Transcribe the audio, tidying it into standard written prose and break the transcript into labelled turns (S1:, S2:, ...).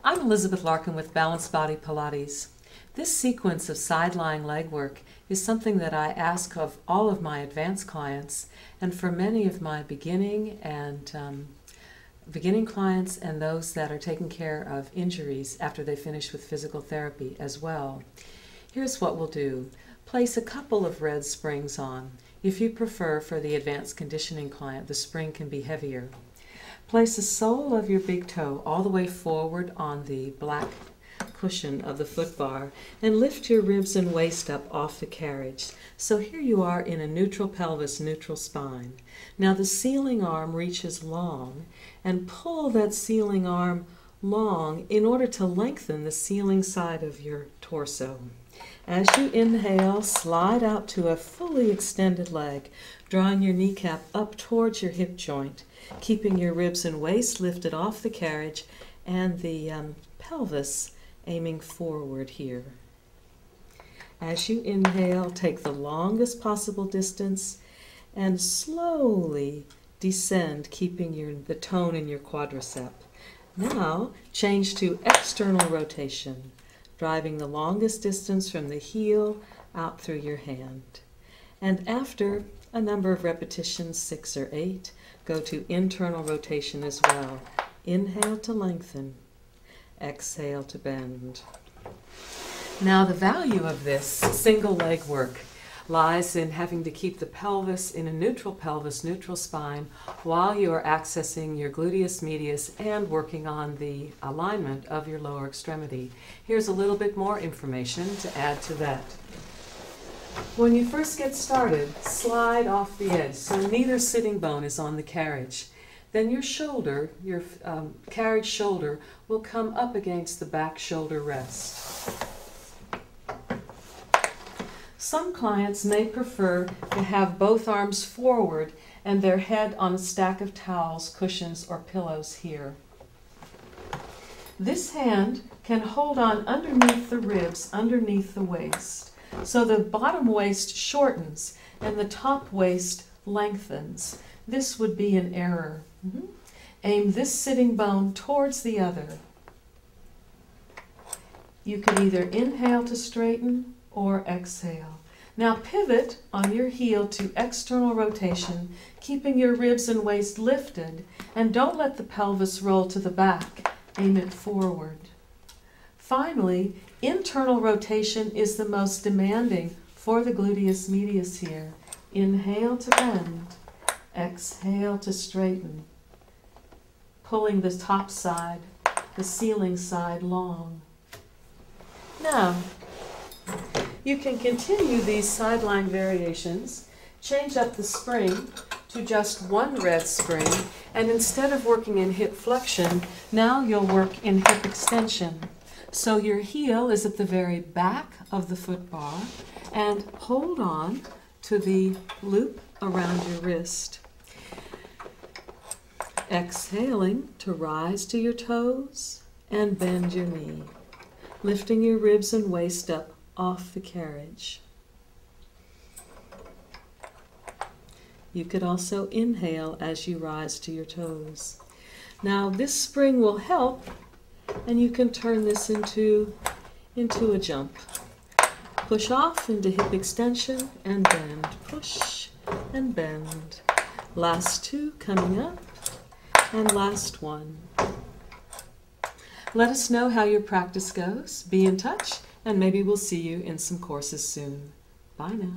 S1: I'm Elizabeth Larkin with Balanced Body Pilates. This sequence of side-lying leg work is something that I ask of all of my advanced clients, and for many of my beginning clients and those that are taking care of injuries after they finish with physical therapy as well. Here's what we'll do. Place a couple of red springs on. If you prefer, for the advanced conditioning client, the spring can be heavier. Place the sole of your big toe all the way forward on the black cushion of the foot bar and lift your ribs and waist up off the carriage. So here you are in a neutral pelvis, neutral spine. Now the sealing arm reaches long, and pull that sealing arm long in order to lengthen the sealing side of your torso. As you inhale, slide out to a fully extended leg, drawing your kneecap up towards your hip joint, keeping your ribs and waist lifted off the carriage and the pelvis aiming forward here. As you inhale, take the longest possible distance and slowly descend, keeping the tone in your quadricep. Now, change to external rotation, driving the longest distance from the heel out through your hand. And after a number of repetitions, 6 or 8, go to internal rotation as well. Inhale to lengthen, exhale to bend. Now the value of this single leg work lies in having to keep the pelvis in a neutral pelvis, neutral spine, while you are accessing your gluteus medius and working on the alignment of your lower extremity. Here's a little bit more information to add to that. When you first get started, slide off the edge so neither sitting bone is on the carriage. Then your shoulder, your carriage shoulder, will come up against the back shoulder rest. Some clients may prefer to have both arms forward and their head on a stack of towels, cushions, or pillows here. This hand can hold on underneath the ribs, underneath the waist. So the bottom waist shortens and the top waist lengthens. This would be an error. Aim this sitting bone towards the other. You can either inhale to straighten or exhale. Now pivot on your heel to external rotation, keeping your ribs and waist lifted, and don't let the pelvis roll to the back. Aim it forward. Finally, internal rotation is the most demanding for the gluteus medius here. Inhale to bend, exhale to straighten, pulling the top side, the ceiling side long. Now, you can continue these sideline variations, change up the spring to just one red spring, and instead of working in hip flexion, now you'll work in hip extension. So your heel is at the very back of the foot bar, and hold on to the loop around your wrist. Exhaling to rise to your toes and bend your knee, lifting your ribs and waist up off the carriage. You could also inhale as you rise to your toes. Now this spring will help, and you can turn this into a jump. Push off into hip extension and bend. Push and bend. Last 2 coming up, and last 1. Let us know how your practice goes. Be in touch, and maybe we'll see you in some courses soon. Bye now.